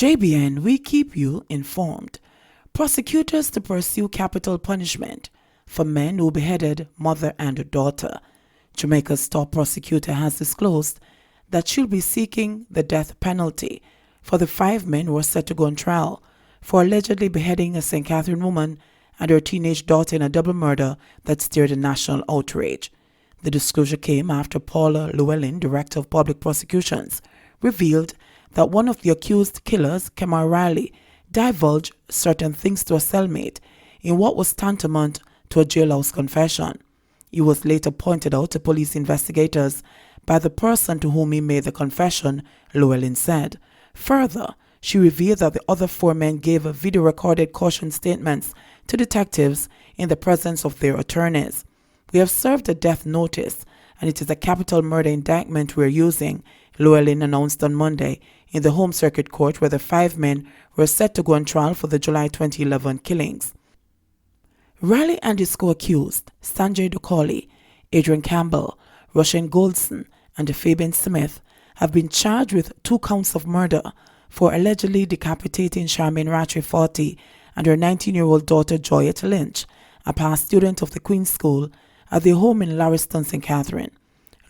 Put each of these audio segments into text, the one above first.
JBN, we keep you informed. Prosecutors to pursue capital punishment for men who beheaded mother and daughter. Jamaica's top prosecutor has disclosed that she'll be seeking the death penalty for the 5 men who are set to go on trial for allegedly beheading a St. Catherine woman and her teenage daughter in a double murder that stirred a national outrage. The disclosure came after Paula Llewellyn, Director of Public Prosecutions, revealed that one of the accused killers, Kemar Riley, divulged certain things to a cellmate in what was tantamount to a jailhouse confession. He was later pointed out to police investigators by the person to whom he made the confession, Llewellyn said. Further, she revealed that the other 4 men gave video-recorded caution statements to detectives in the presence of their attorneys. "We have served a death notice, and it is a capital murder indictment we are using," Llewellyn announced on Monday in the Home Circuit Court, where the 5 men were set to go on trial for the July 2011 killings. Riley and his co-accused, Sanjay Dukoli, Adrian Campbell, Russian Goldson, and Fabian Smith, have been charged with 2 counts of murder for allegedly decapitating Charmaine Rattray, 40, and her 19-year-old daughter Joyette Lynch, a past student of the Queen's School, at their home in Larriston, St. Catherine.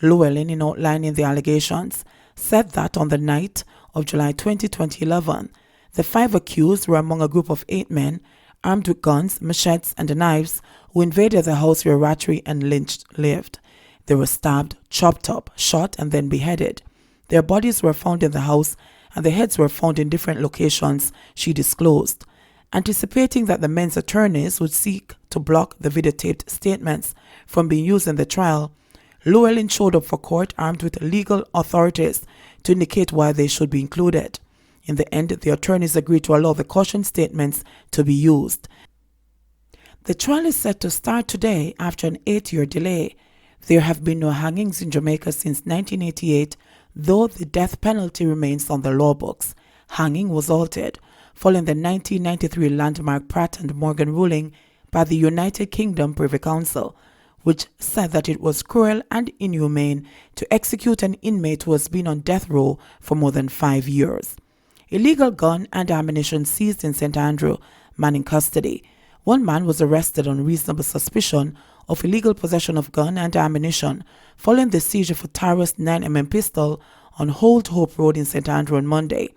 Llewellyn, in outlining the allegations, said that on the night of July 20, 2011, the 5 accused were among a group of 8 men armed with guns, machetes, and knives who invaded the house where Rattray and Lynch lived. They were stabbed, chopped up, shot, and then beheaded. Their bodies were found in the house, and their heads were found in different locations, she disclosed. Anticipating that the men's attorneys would seek to block the videotaped statements from being used in the trial, Llewellyn showed up for court armed with legal authorities to indicate why they should be included. In the end, the attorneys agreed to allow the caution statements to be used. The trial is set to start today after an 8-year delay. There have been no hangings in Jamaica since 1988, though the death penalty remains on the law books. Hanging was altered following the 1993 landmark Pratt and Morgan ruling by the United Kingdom Privy Council, which said that it was cruel and inhumane to execute an inmate who has been on death row for more than 5 years. Illegal gun and ammunition seized in St. Andrew, man in custody. 1 man was arrested on reasonable suspicion of illegal possession of gun and ammunition following the seizure of a Taurus 9mm pistol on Old Hope Road in St. Andrew on Monday.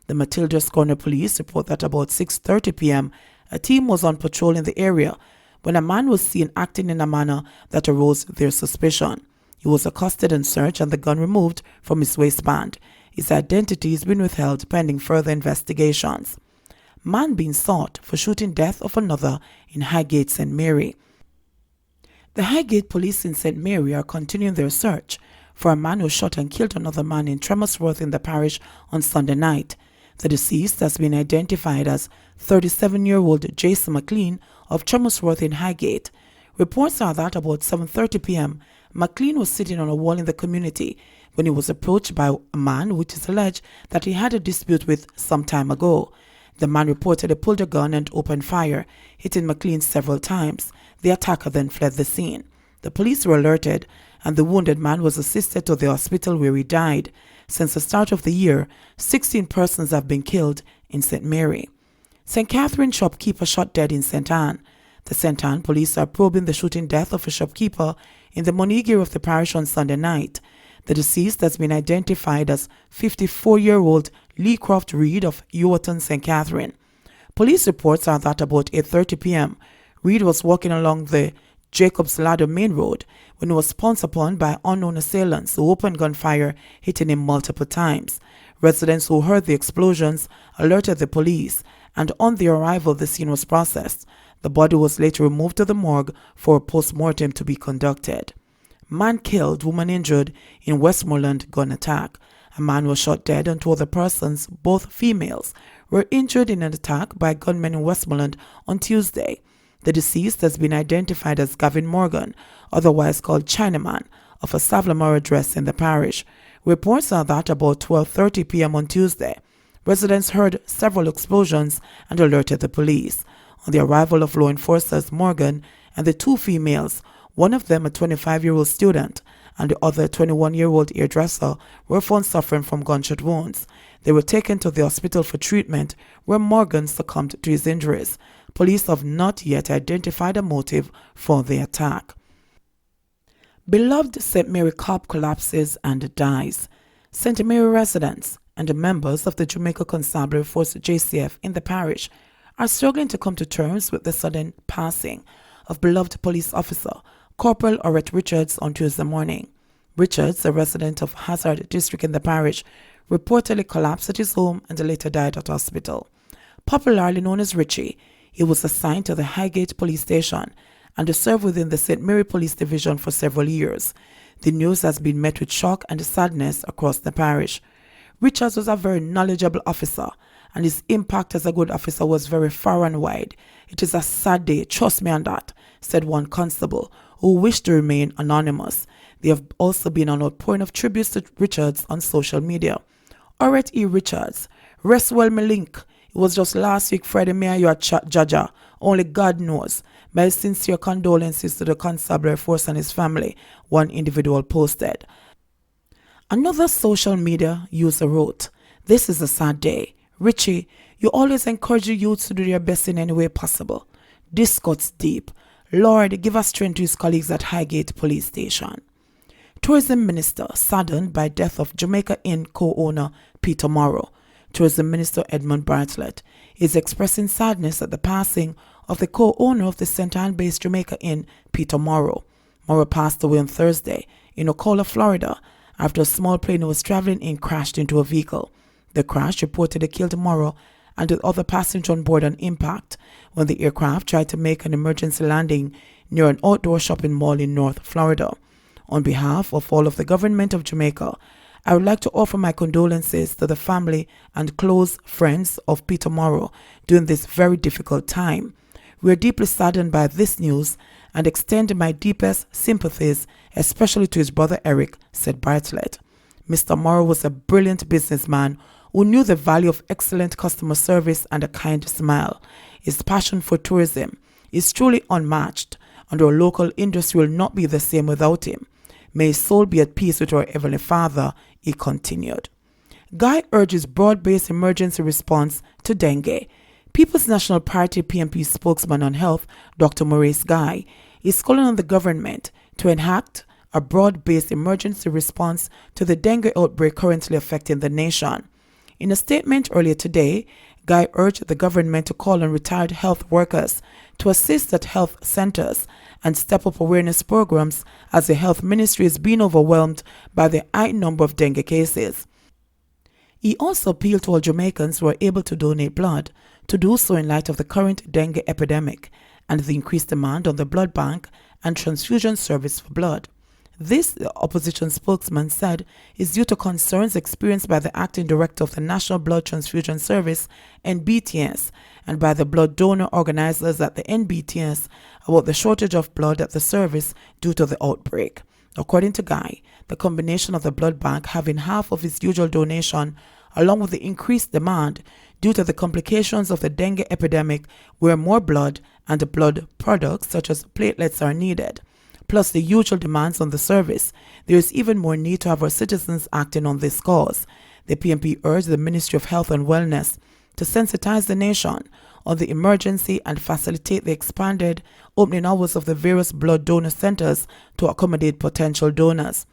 The Matilda's Corner Police report that about 6:30 p.m. a team was on patrol in the area when a man was seen acting in a manner that arose their suspicion. He was accosted and searched and the gun removed from his waistband. His identity has been withheld pending further investigations. Man being sought for shooting death of another in Highgate, St. Mary. The Highgate police in St. Mary are continuing their search for a man who shot and killed another man in Tremosworth in the parish on Sunday night. The deceased has been identified as 37-year-old Jason McLean of Tremosworth in Highgate. Reports are that about 7:30 p.m., McLean was sitting on a wall in the community when he was approached by a man which is alleged that he had a dispute with some time ago. The man reportedly pulled a gun and opened fire, hitting McLean several times. The attacker then fled the scene. The police were alerted, and the wounded man was assisted to the hospital where he died. Since the start of the year, 16 persons have been killed in St. Mary. St. Catherine shopkeeper shot dead in St. Anne. The St. Anne police are probing the shooting death of a shopkeeper in the Monigere of the parish on Sunday night. The deceased has been identified as 54-year-old Lee Croft Reed of Ewarton, St. Catherine. Police reports are that about 8:30 p.m., Reed was walking along the Jacob's Ladder Main Road when he was pounced upon by unknown assailants who opened gunfire, hitting him multiple times. Residents who heard the explosions alerted the police, and on their arrival the scene was processed. The body was later removed to the morgue for a post-mortem to be conducted. Man killed, woman injured in Westmoreland gun attack. A man was shot dead and 2 other persons, both females, were injured in an attack by gunmen in Westmoreland on Tuesday. The deceased has been identified as Gavin Morgan, otherwise called Chinaman, of a Savlamore address in the parish. Reports are that about 12:30 p.m. on Tuesday, residents heard several explosions and alerted the police. On the arrival of law enforcers, Morgan and the 2 females, one of them a 25-year-old student and the other a 21-year-old hairdresser, were found suffering from gunshot wounds. They were taken to the hospital for treatment, where Morgan succumbed to his injuries. Police have not yet identified a motive for the attack. Beloved St. Mary cop collapses and dies. St. Mary residents and the members of the Jamaica Constabulary Force JCF in the parish are struggling to come to terms with the sudden passing of beloved police officer Corporal Orette Richards on Tuesday morning. Richards, a resident of Hazard District in the parish, reportedly collapsed at his home and later died at hospital. Popularly known as Richie, he was assigned to the Highgate Police Station and served within the St. Mary Police Division for several years. The news has been met with shock and sadness across the parish. Richards was a very knowledgeable officer, and his impact as a good officer was very far and wide. It is a sad day, trust me on that, said one constable, who wished to remain anonymous. There have also been an outpouring of tributes to Richards on social media. Orette E. Richards, rest well my link. It was just last week Friday me and you at Jaja. Only God knows. My sincere condolences to the constabulary force and his family, one individual posted. Another social media user wrote, "This is a sad day. Richie, you always encourage your youths to do their best in any way possible. This cuts deep. Lord, give us strength to his colleagues at Highgate Police Station." Tourism Minister saddened by death of Jamaica Inn co-owner Peter Morrow. Tourism Minister Edmund Bartlett is expressing sadness at the passing of the co-owner of the St. Anne-based Jamaica Inn, Peter Morrow. Morrow passed away on Thursday in Ocala, Florida, after a small plane he was traveling in crashed into a vehicle. The crash reportedly killed Morrow and the other passenger on board on impact when the aircraft tried to make an emergency landing near an outdoor shopping mall in North Florida. On behalf of all of the government of Jamaica, I would like to offer my condolences to the family and close friends of Peter Morrow during this very difficult time. We are deeply saddened by this news and extend my deepest sympathies, especially to his brother Eric, said Bartlett. Mr. Morrow was a brilliant businessman who knew the value of excellent customer service and a kind smile. His passion for tourism is truly unmatched, and our local industry will not be the same without him. May his soul be at peace with our Heavenly Father, he continued. Guy urges broad-based emergency response to dengue. People's National Party PNP spokesman on health, Dr. Morais Guy, is calling on the government to enact a broad-based emergency response to the dengue outbreak currently affecting the nation. In a statement earlier today, Guy urged the government to call on retired health workers to assist at health centers and step up awareness programs as the health ministry is being overwhelmed by the high number of dengue cases. He also appealed to all Jamaicans who are able to donate blood to do so in light of the current dengue epidemic and the increased demand on the blood bank and transfusion service for blood. This, the opposition spokesman said, is due to concerns experienced by the acting director of the National Blood Transfusion Service, NBTS, and by the blood donor organizers at the NBTS about the shortage of blood at the service due to the outbreak. According to Guy, the combination of the blood bank having half of its usual donation, along with the increased demand due to the complications of the dengue epidemic, where more blood and blood products such as platelets are needed, plus the usual demands on the service, there is even more need to have our citizens acting on this cause. The PNP urged the Ministry of Health and Wellness to sensitize the nation on the emergency and facilitate the expanded opening hours of the various blood donor centers to accommodate potential donors.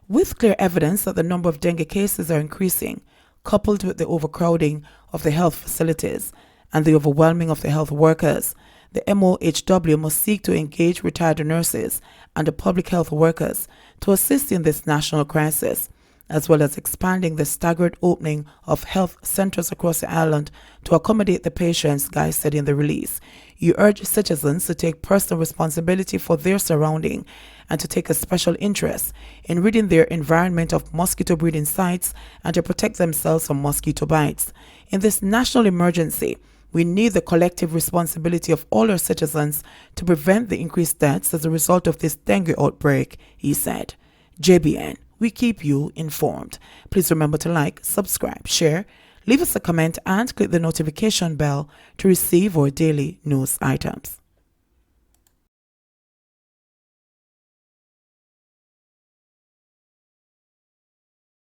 With clear evidence that the number of dengue cases are increasing, coupled with the overcrowding of the health facilities and the overwhelming of the health workers, the MOHW must seek to engage retired nurses and the public health workers to assist in this national crisis, as well as expanding the staggered opening of health centers across the island to accommodate the patients, Guy said in the release. He urged citizens to take personal responsibility for their surrounding and to take a special interest in ridding their environment of mosquito breeding sites and to protect themselves from mosquito bites. In this national emergency, we need the collective responsibility of all our citizens to prevent the increased deaths as a result of this dengue outbreak, he said. JBN, we keep you informed. Please remember to like, subscribe, share, leave us a comment and click the notification bell to receive our daily news items.